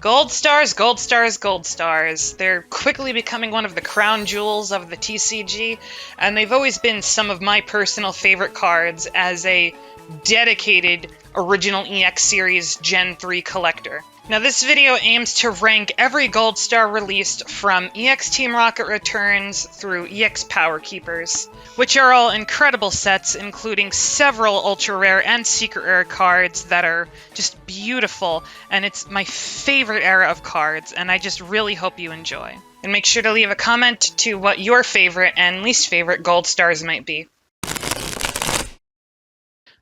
Gold stars, gold stars, gold stars. They're quickly becoming one of the crown jewels of the TCG, and they've always been some of my personal favorite cards as a dedicated original EX series Gen 3 collector. Now this video aims to rank every gold star released from EX Team Rocket Returns through EX Power Keepers, which are all incredible sets including several ultra rare and secret rare cards that are just beautiful, and it's my favorite era of cards, and I just really hope you enjoy. And make sure to leave a comment to what your favorite and least favorite gold stars might be.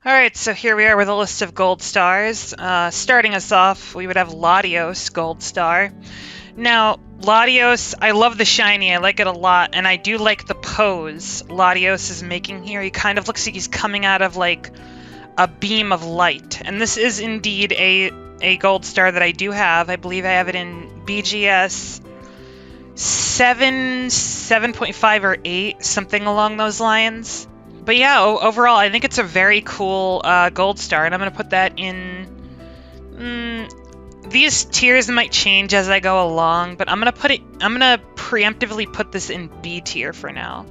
Alright, so here we are with a list of gold stars. Starting us off, we would have Latios, gold star. Now, Latios, I love the shiny, I like it a lot, and I do like the pose Latios is making here. He kind of looks like he's coming out of, like, a beam of light. And this is indeed a gold star that I do have. I believe I have it in BGS 7, 7.5, or 8, something along those lines. But yeah, overall, I think it's a very cool gold star, and I'm going to put that in... these tiers might change as I go along, but I'm going to preemptively put this in B tier for now.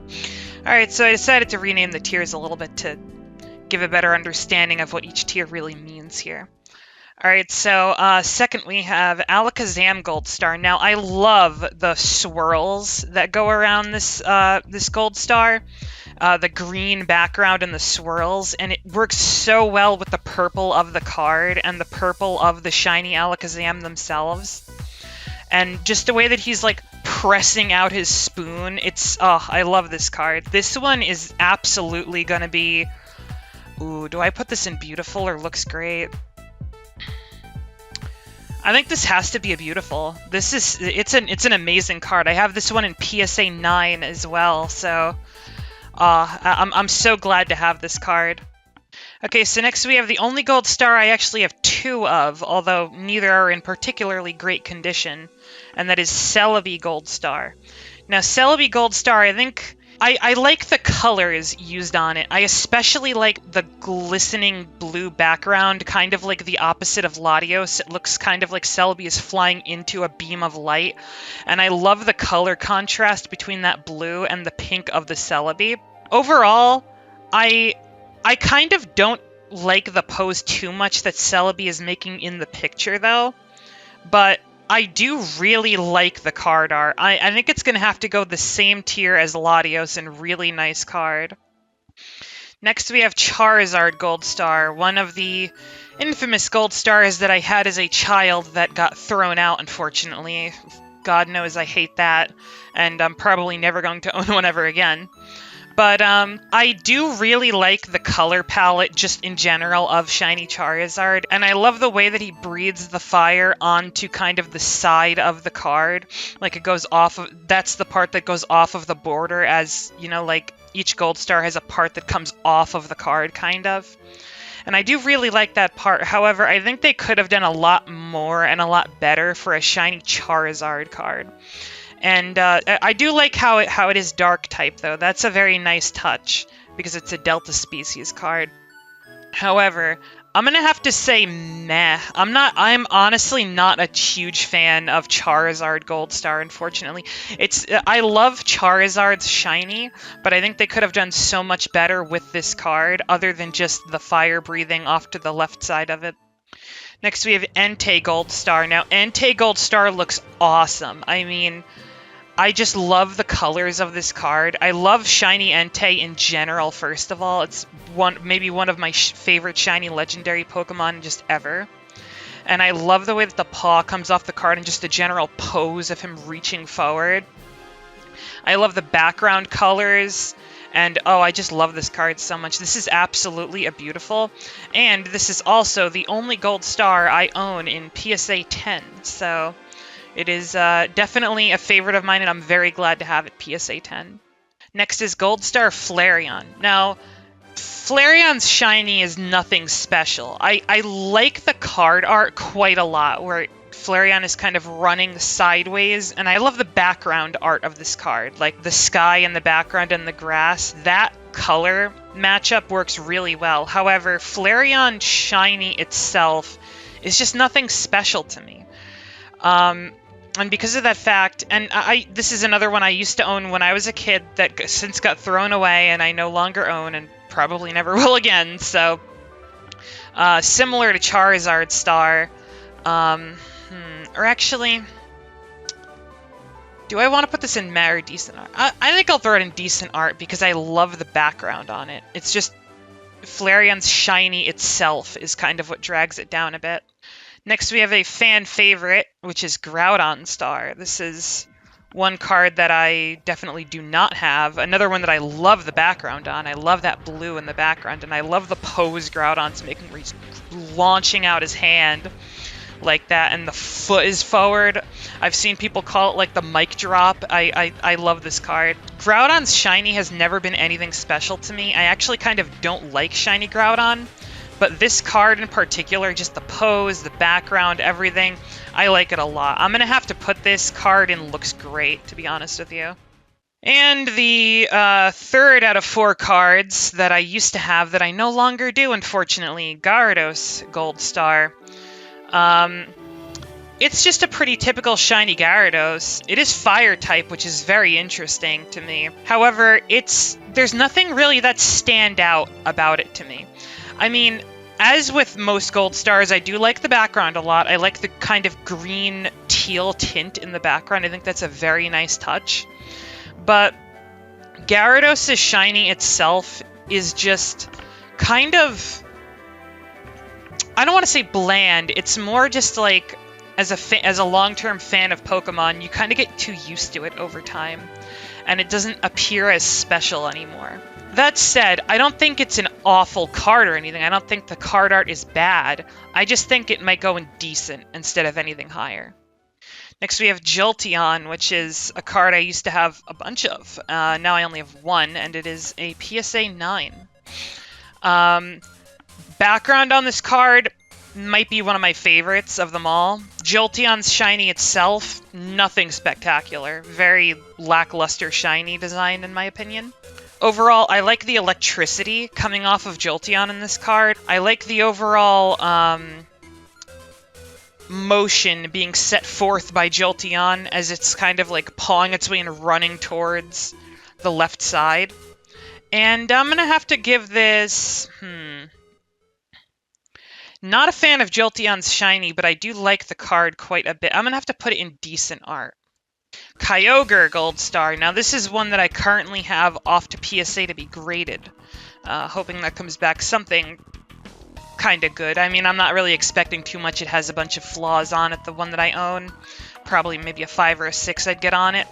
Alright, so I decided to rename the tiers a little bit to give a better understanding of what each tier really means here. Alright, so second we have Alakazam Gold Star. Now, I love the swirls that go around this gold star. The green background and the swirls, and it works so well with the purple of the card and the purple of the shiny Alakazam themselves. And just the way that he's, like, pressing out his spoon, it's... oh, I love this card. This one is absolutely gonna be... ooh, do I put this in beautiful or looks great? I think this has to be a beautiful. This is... it's an amazing card. I have this one in PSA 9 as well, so... I'm so glad to have this card. Okay, so next we have the only gold star I actually have two of, although neither are in particularly great condition, and that is Celebi Gold Star. Now, Celebi Gold Star, I think... I like the colors used on it. I especially like the glistening blue background, kind of like the opposite of Latios. It looks kind of like Celebi is flying into a beam of light. And I love the color contrast between that blue and the pink of the Celebi. Overall, I kind of don't like the pose too much that Celebi is making in the picture, though. But I do really like the card art. I think it's going to have to go the same tier as Latios, and really nice card. Next we have Charizard Gold Star, one of the infamous gold stars that I had as a child that got thrown out, unfortunately. God knows I hate that, and I'm probably never going to own one ever again. But I do really like the color palette just in general of Shiny Charizard, and I love the way that he breathes the fire onto kind of the side of the card. Like, it goes off of... that's the part that goes off of the border, as, you know, like, each gold star has a part that comes off of the card, kind of. And I do really like that part. However, I think they could have done a lot more and a lot better for a Shiny Charizard card. And I do like how it is dark type, though. That's a very nice touch, because it's a Delta species card. However, I'm gonna have to say meh. I'm honestly not a huge fan of Charizard Gold Star, unfortunately. I love Charizard's shiny, but I think they could have done so much better with this card, other than just the fire breathing off to the left side of it. Next we have Entei Gold Star. Now, Entei Gold Star looks awesome. I mean, I just love the colors of this card. I love Shiny Entei in general, first of all. It's maybe one of my favorite Shiny Legendary Pokemon just ever. And I love the way that the paw comes off the card and just the general pose of him reaching forward. I love the background colors. And, oh, I just love this card so much. This is absolutely a beautiful. And this is also the only gold star I own in PSA 10. So it is definitely a favorite of mine, and I'm very glad to have it PSA 10. Next is Gold Star Flareon. Now, Flareon's shiny is nothing special. I like the card art quite a lot, where Flareon is kind of running sideways, and I love the background art of this card, like the sky in the background and the grass. That color matchup works really well. However, Flareon shiny itself is just nothing special to me. And because of that fact, and this is another one I used to own when I was a kid that since got thrown away and I no longer own and probably never will again, so similar to Charizard Star. Or actually, do I want to put this in Mad or Decent Art? I think I'll throw it in Decent Art because I love the background on it. It's just Flareon's shiny itself is kind of what drags it down a bit. Next, we have a fan favorite, which is Groudon Star. This is one card that I definitely do not have. Another one that I love the background on. I love that blue in the background, and I love the pose Groudon's making where he's launching out his hand like that, and the foot is forward. I've seen people call it like the mic drop. I love this card. Groudon's shiny has never been anything special to me. I actually kind of don't like shiny Groudon, but this card in particular, just the pose, the background, everything, I like it a lot. I'm gonna have to put this card in Looks Great, to be honest with you. And the third out of 4 cards that I used to have that I no longer do, unfortunately, Gyarados Gold Star. It's just a pretty typical shiny Gyarados. It is fire type, which is very interesting to me. However, there's nothing really that stand out about it to me. I mean, as with most Gold Stars, I do like the background a lot. I like the kind of green teal tint in the background. I think that's a very nice touch. But Gyarados' shiny itself is just kind of, I don't want to say bland. It's more just like, as a long-term fan of Pokemon, you kind of get too used to it over time, and it doesn't appear as special anymore. That said, I don't think it's an awful card or anything. I don't think the card art is bad. I just think it might go in decent instead of anything higher. Next we have Jolteon, which is a card I used to have a bunch of. Now I only have one, and it is a PSA 9. Background on this card might be one of my favorites of them all. Jolteon's shiny itself, nothing spectacular. Very lackluster shiny design, in my opinion. Overall, I like the electricity coming off of Jolteon in this card. I like the overall motion being set forth by Jolteon as it's kind of like pawing its way and running towards the left side. And I'm going to have to give this... Not a fan of Jolteon's shiny, but I do like the card quite a bit. I'm going to have to put it in decent art. Kyogre Gold Star. Now this is one that I currently have off to PSA to be graded. Hoping that comes back something kind of good. I mean, I'm not really expecting too much. It has a bunch of flaws on it, the one that I own. Probably maybe a 5 or a 6 I'd get on it.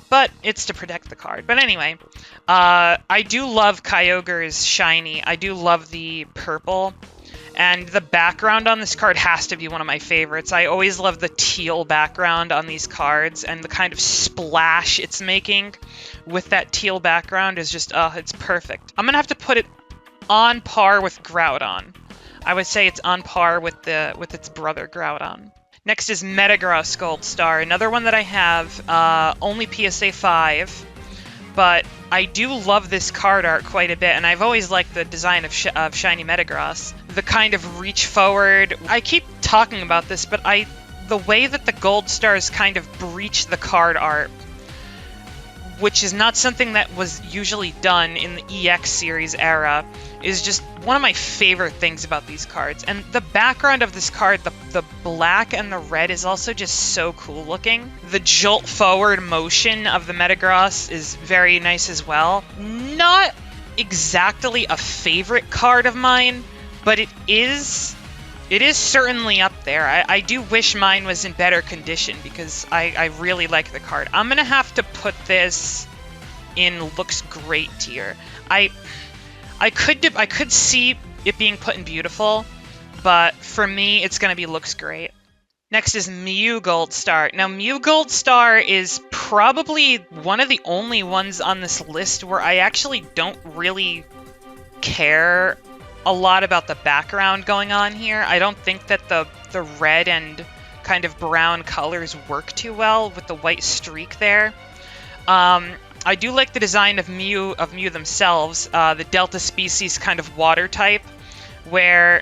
But it's to protect the card. But anyway, I do love Kyogre's shiny. I do love the purple. And the background on this card has to be one of my favorites. I always love the teal background on these cards, and the kind of splash it's making with that teal background is just, it's perfect. I'm gonna have to put it on par with Groudon. I would say it's on par with its brother Groudon. Next is Metagross Gold Star, another one that I have, only PSA 5, but I do love this card art quite a bit, and I've always liked the design of Shiny Metagross. The kind of reach forward. I keep talking about this, but the way that the Gold Stars kind of breach the card art, which is not something that was usually done in the EX series era, is just one of my favorite things about these cards. And the background of this card, the black and the red, is also just so cool looking. The jolt forward motion of the Metagross is very nice as well. Not exactly a favorite card of mine, but it is certainly up there. I do wish mine was in better condition because I really like the card. I'm going to have to put this in Looks Great tier. I could see it being put in Beautiful, but for me, it's going to be Looks Great. Next is Mew Gold Star. Now, Mew Gold Star is probably one of the only ones on this list where I actually don't really care a lot about the background going on here. I don't think that the red and kind of brown colors work too well with the white streak there. I do like the design of Mew themselves, the Delta species kind of water type, where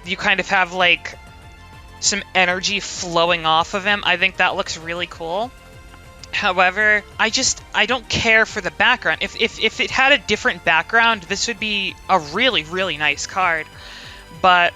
you kind of have like some energy flowing off of him. I think that looks really cool. However, I don't care for the background. If it had a different background, this would be a really, really nice card. But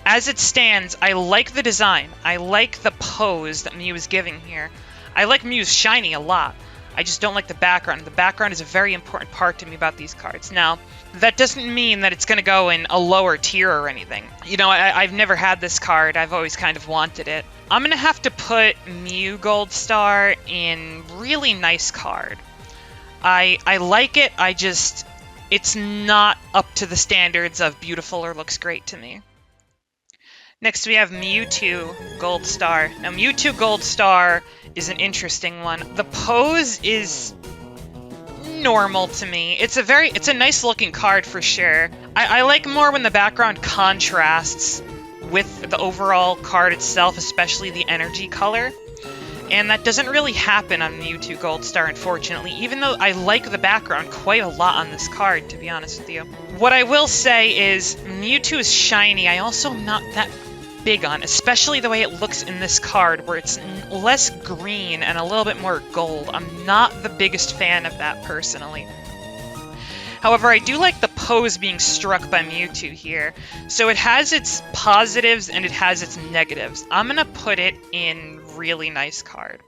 as it stands, I like the design. I like the pose that Mew is giving here. I like Mew's shiny a lot. I just don't like the background. The background is a very important part to me about these cards. Now, that doesn't mean that it's going to go in a lower tier or anything. You know, I've never had this card. I've always kind of wanted it. I'm going to have to put Mew Gold Star in really nice card. I like it. It's not up to the standards of beautiful or looks great to me. Next we have Mewtwo Gold Star. Now Mewtwo Gold Star is an interesting one. The pose is normal to me. It's a nice looking card for sure. I like more when the background contrasts with the overall card itself, especially the energy color. And that doesn't really happen on Mewtwo Gold Star, unfortunately, even though I like the background quite a lot on this card, to be honest with you. What I will say is, Mewtwo is shiny. I also am not that big on, especially the way it looks in this card, where it's less green and a little bit more gold. I'm not the biggest fan of that, personally. However, I do like the pose being struck by Mewtwo here. So it has its positives and it has its negatives. I'm going to put it in really nice card.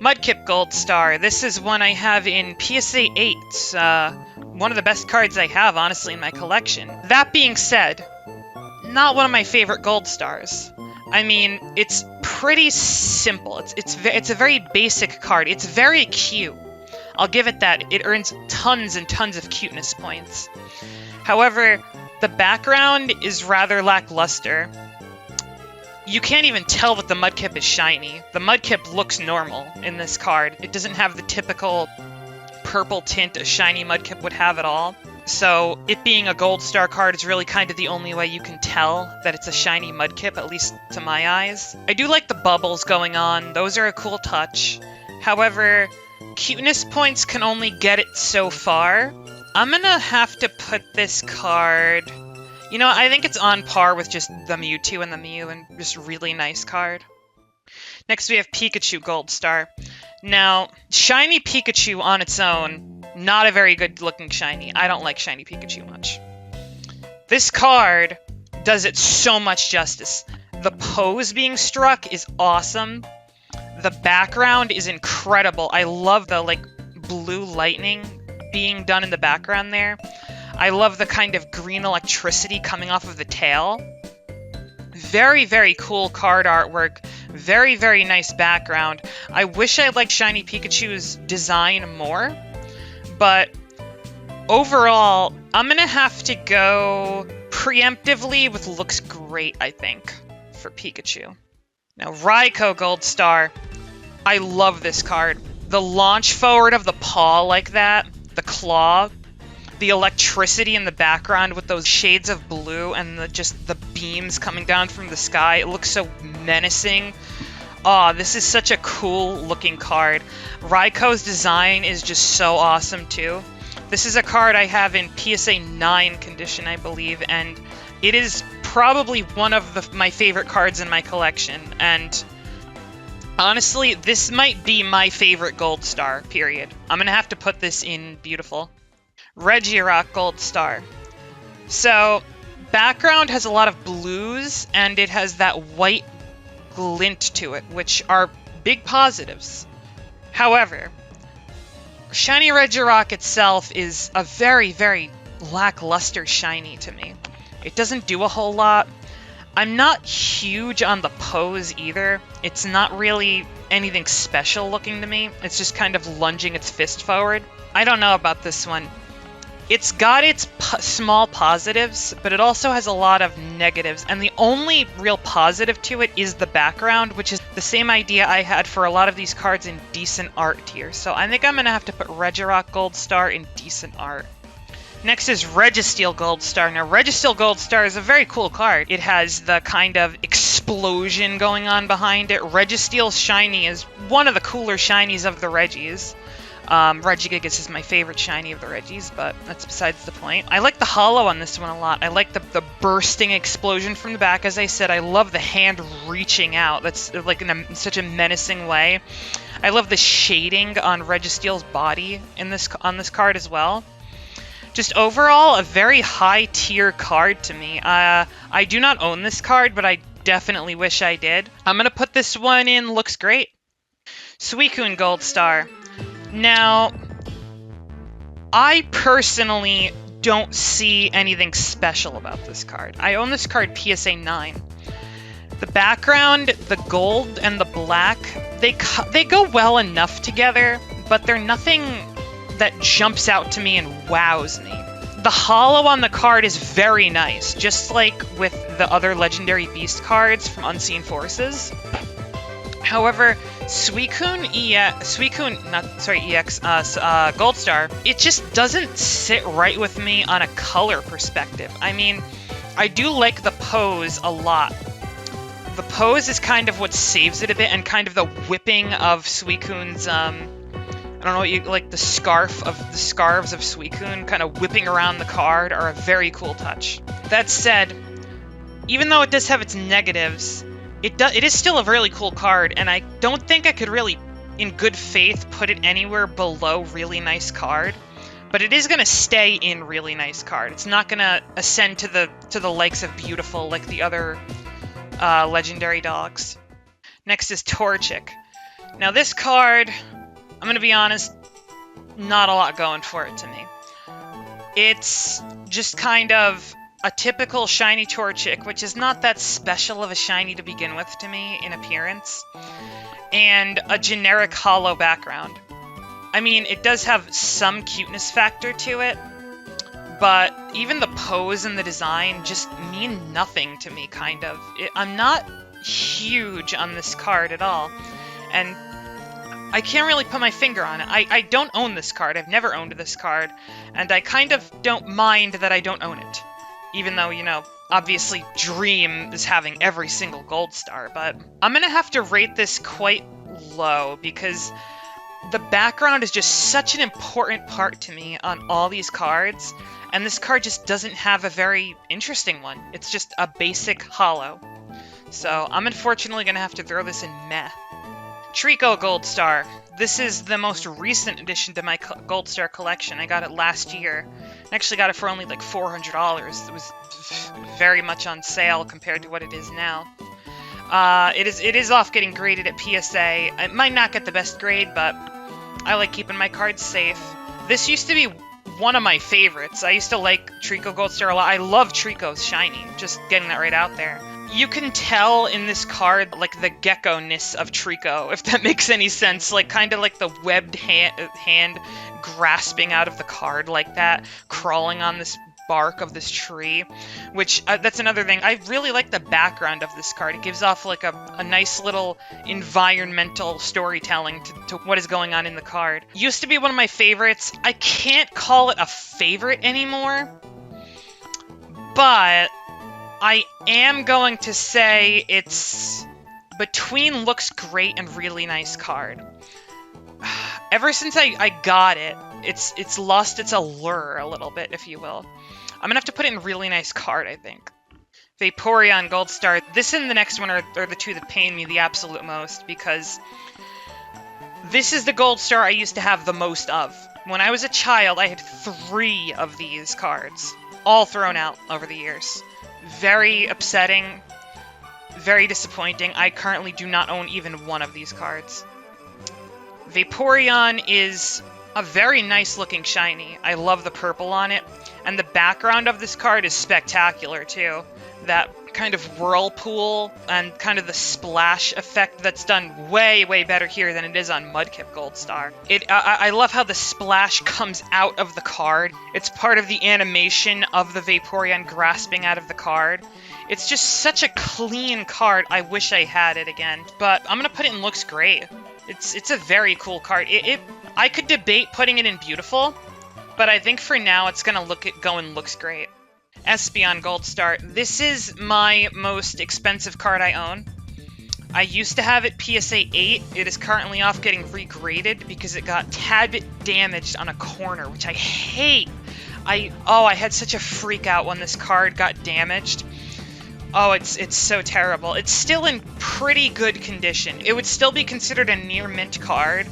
Mudkip Gold Star. This is one I have in PSA 8. One of the best cards I have, honestly, in my collection. That being said, not one of my favorite Gold Stars. I mean, it's pretty simple. It's a very basic card. It's very cute. I'll give it that. It earns tons and tons of cuteness points. However, the background is rather lackluster. You can't even tell that the Mudkip is shiny. The Mudkip looks normal in this card. It doesn't have the typical purple tint a shiny Mudkip would have at all. So it being a Gold Star card is really kind of the only way you can tell that it's a shiny Mudkip, at least to my eyes. I do like the bubbles going on. Those are a cool touch. However, cuteness points can only get it so far. I'm gonna have to put this card... You know, I think it's on par with just the Mewtwo and the Mew, and just really nice card. Next we have Pikachu Gold Star. Now, shiny Pikachu on its own, not a very good looking shiny. I don't like shiny Pikachu much. This card does it so much justice. The pose being struck is awesome. The background is incredible. I love the, like, blue lightning being done in the background there. I love the kind of green electricity coming off of the tail. Very, very cool card artwork. Very, very nice background. I wish I liked Shiny Pikachu's design more, but overall, I'm going to have to go preemptively with looks great, I think, for Pikachu. Now, Raikou Gold Star. I love this card. The launch forward of the paw like that, the claw, the electricity in the background with those shades of blue and just the beams coming down from the sky. It looks so menacing. Aw, this is such a cool looking card. Raikou's design is just so awesome too. This is a card I have in PSA 9 condition, I believe, and it is probably one of my favorite cards in my collection. And honestly, this might be my favorite Gold Star, period. I'm gonna have to put this in beautiful. Regirock Gold Star. So, background has a lot of blues, and it has that white glint to it, which are big positives. However, Shiny Regirock itself is a very, very lackluster shiny to me. It doesn't do a whole lot. I'm not huge on the pose either. It's not really anything special looking to me. It's just kind of lunging its fist forward. I don't know about this one. It's got its small positives, but it also has a lot of negatives, and the only real positive to it is the background, which is the same idea I had for a lot of these cards in decent art tier. So I think I'm going to have to put Regirock Gold Star in decent art. Next is Registeel Gold Star. Now, Registeel Gold Star is a very cool card. It has the kind of explosion going on behind it. Registeel Shiny is one of the cooler shinies of the Regis. Regigigas is my favorite shiny of the Regis, but that's besides the point. I like the holo on this one a lot. I like the bursting explosion from the back. As I said, I love the hand reaching out. That's like in such a menacing way. I love the shading on Registeel's body on this card as well. Just overall, a very high tier card to me. I do not own this card, but I definitely wish I did. I'm gonna put this one in looks great. Suicune Gold Star. Now, I personally don't see anything special about this card. I own this card PSA 9. The background, the gold and the black, they go well enough together, but they're nothing that jumps out to me and wows me. The holo on the card is very nice, just like with the other Legendary Beast cards from Unseen Forces. However, Suicune EX, Gold Star, it just doesn't sit right with me on a color perspective. I mean, I do like the pose a lot. The pose is kind of what saves it a bit, and kind of the whipping of Suicune's, I don't know what you like, the scarves of Suicune kind of whipping around the card are a very cool touch. That said, even though it does have its negatives, it is still a really cool card, and I don't think I could really, in good faith, put it anywhere below really nice card. But it is going to stay in really nice card. It's not going to ascend to the likes of beautiful like the other legendary dogs. Next is Torchic. Now this card, I'm going to be honest, not a lot going for it to me. It's just kind of a typical shiny Torchic, which is not that special of a shiny to begin with to me in appearance, and a generic holo background. I mean, it does have some cuteness factor to it, but even the pose and the design just mean nothing to me, kind of. I'm not huge on this card at all, and I can't really put my finger on it. I don't own this card. I've never owned this card, and I kind of don't mind that I don't own it. Even though, you know, obviously Dream is having every single Gold Star, but I'm gonna have to rate this quite low because the background is just such an important part to me on all these cards, and this card just doesn't have a very interesting one. It's just a basic holo. So I'm unfortunately gonna have to throw this in meh. Treecko Gold Star. This is the most recent addition to my Gold Star collection. I got it last year. I actually got it for only like $400. It was very much on sale compared to what it is now. It is off getting graded at PSA. It might not get the best grade, but I like keeping my cards safe. This used to be one of my favorites. I used to like Treecko Gold Star a lot. I love Treecko's shiny. Just getting that right out there. You can tell in this card, like, the gecko-ness of Treecko, if that makes any sense. Like, kind of like the webbed hand grasping out of the card like that, crawling on this bark of this tree, which, that's another thing. I really like the background of this card. It gives off, like, a nice little environmental storytelling to what is going on in the card. Used to be one of my favorites. I can't call it a favorite anymore, but I am going to say it's between looks great and really nice card. Ever since I got it, it's lost its allure a little bit, if you will. I'm gonna have to put it in really nice card, I think. Vaporeon Gold Star. This and the next one are the two that pain me the absolute most, because this is the Gold Star I used to have the most of. When I was a child, I had 3 of these cards, all thrown out over the years. Very upsetting, very disappointing. I currently do not own even one of these cards. Vaporeon is a very nice looking shiny. I love the purple on it, and the background of this card is spectacular too. That kind of whirlpool and kind of the splash effect that's done way, way better here than it is on Mudkip Gold Star. I love how the splash comes out of the card. It's part of the animation of the Vaporeon grasping out of the card. It's just such a clean card. I wish I had it again, but I'm gonna put it in looks great. It's a very cool card. I could debate putting it in beautiful, but I think for now it's gonna go in looks great. Espeon Gold Star. This is my most expensive card I own. I used to have it PSA 8. It is currently off getting regraded because it got tad bit damaged on a corner, which I hate. I had such a freak out when this card got damaged. Oh, it's so terrible. It's still in pretty good condition. It would still be considered a near mint card.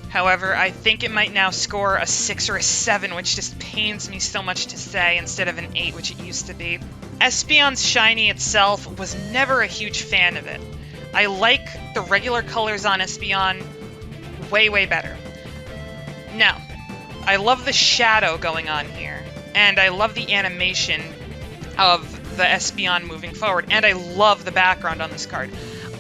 However, I think it might now score a 6 or a 7, which just pains me so much to say, instead of an 8, which it used to be. Espeon's shiny itself was never a huge fan of it. I like the regular colors on Espeon way, way better. Now, I love the shadow going on here, and I love the animation of the Espeon moving forward, and I love the background on this card.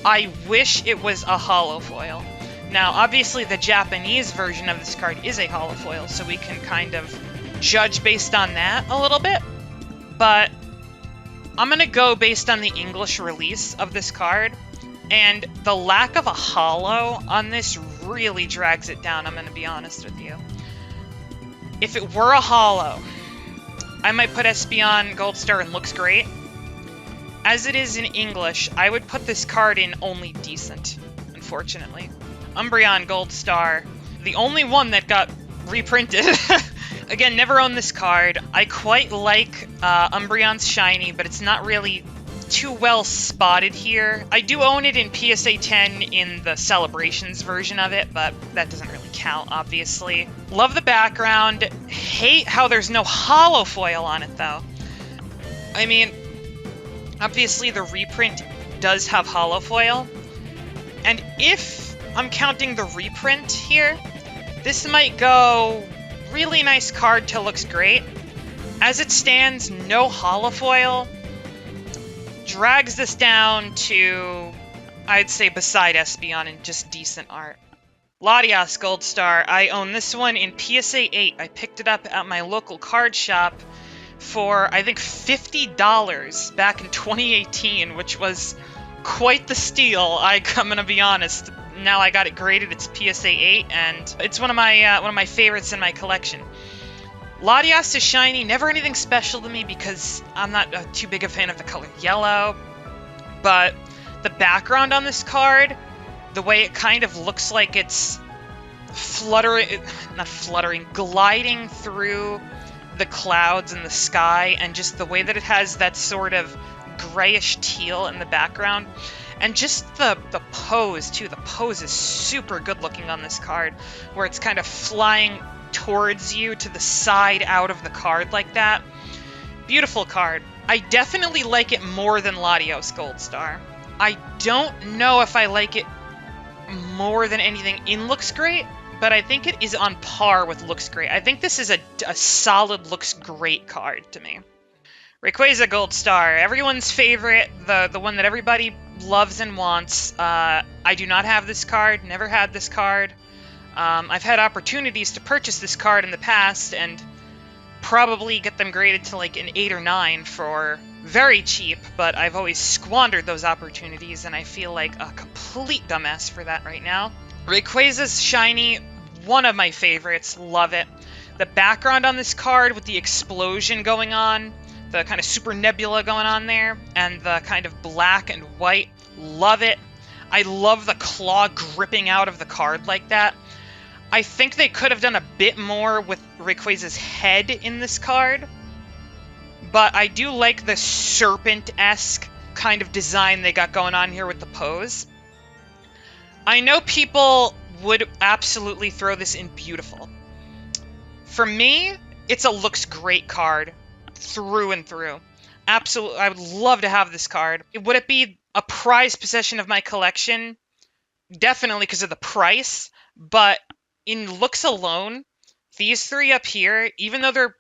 I wish it was a holo foil. Now, obviously, the Japanese version of this card is a holo foil, so we can kind of judge based on that a little bit, but I'm going to go based on the English release of this card, and the lack of a holo on this really drags it down, I'm going to be honest with you. If it were a holo, I might put Espeon Gold Star in looks great. As it is in English, I would put this card in only decent, unfortunately. Umbreon Gold Star, the only one that got reprinted. Again, never owned this card. I quite like Umbreon's shiny, but it's not really too well spotted here. I do own it in PSA 10 in the Celebrations version of it, but that doesn't really count, obviously. Love the background. Hate how there's no holo foil on it, though. I mean, obviously the reprint does have holo foil, and if I'm counting the reprint here, this might go really nice card to looks great. As it stands, no holo foil drags this down to, I'd say, beside Espeon and just decent art. Latias Gold Star. I own this one in PSA 8. I picked it up at my local card shop for, I think, $50 back in 2018, which was quite the steal. I'm gonna be honest. Now I got it graded. It's PSA 8, and it's one of my favorites in my collection. Latias is shiny, never anything special to me because I'm not too big a fan of the color yellow, but the background on this card, the way it kind of looks like it's gliding through the clouds and the sky, and just the way that it has that sort of grayish teal in the background, and just the pose, too. The pose is super good looking on this card, where it's kind of flying towards you to the side out of the card like that. Beautiful card. I definitely like it more than Latios Gold Star. I don't know if I like it more than anything in looks great, but I think it is on par with looks great. I think this is a solid looks great card to me. Rayquaza Gold Star, everyone's favorite, the one that everybody loves and wants. I do not have this card, never had this card. I've had opportunities to purchase this card in the past and probably get them graded to like an 8 or 9 for very cheap, but I've always squandered those opportunities, and I feel like a complete dumbass for that right now. Rayquaza's shiny, one of my favorites, love it. The background on this card with the explosion going on, the kind of super nebula going on there, and the kind of black and white, love it. I love the claw gripping out of the card like that. I think they could have done a bit more with Rayquaza's head in this card, but I do like the serpent-esque kind of design they got going on here with the pose. I know people would absolutely throw this in beautiful. For me, it's a looks great card through and through. Absolutely, I would love to have this card. Would it be a prized possession of my collection? Definitely because of the price, but in looks alone, these three up here, even though they're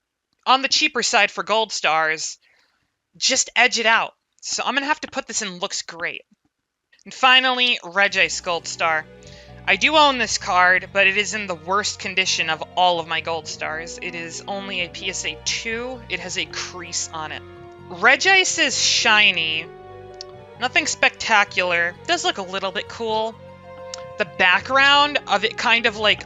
on the cheaper side for Gold Stars, just edge it out. So I'm going to have to put this in looks great. And finally, Regice Gold Star. I do own this card, but it is in the worst condition of all of my Gold Stars. It is only a PSA 2. It has a crease on it. Regice is shiny. Nothing spectacular. Does look a little bit cool. The background of it kind of like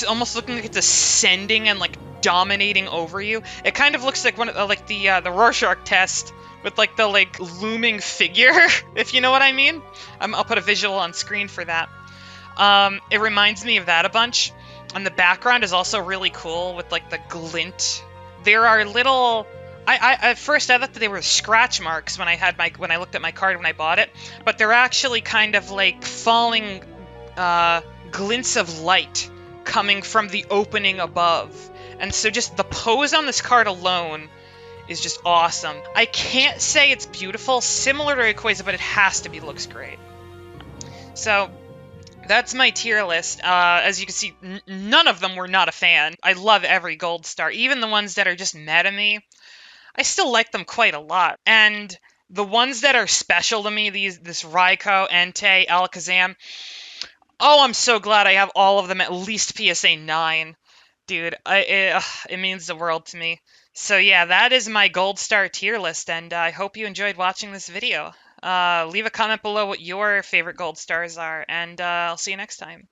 almost looking like it's ascending and like dominating over you. It kind of looks like one of like the Rorschach test with like the like looming figure, if you know what I mean. I'll put a visual on screen for that. It reminds me of that a bunch. And the background is also really cool with like the glint. There are little. At first I thought that they were scratch marks when I looked at my card when I bought it, but they're actually kind of like falling glints of light coming from the opening above. And so just the pose on this card alone is just awesome. I can't say it's beautiful, similar to Rayquaza, but it has to be looks great. So that's my tier list. As you can see, none of them were not a fan. I love every Gold Star, even the ones that are just meta me. I still like them quite a lot. And the ones that are special to me, this Raikou, Entei, Alakazam, oh, I'm so glad I have all of them at least PSA 9. Dude, it means the world to me. So yeah, that is my Gold Star tier list, and I hope you enjoyed watching this video. Leave a comment below what your favorite Gold Stars are, and I'll see you next time.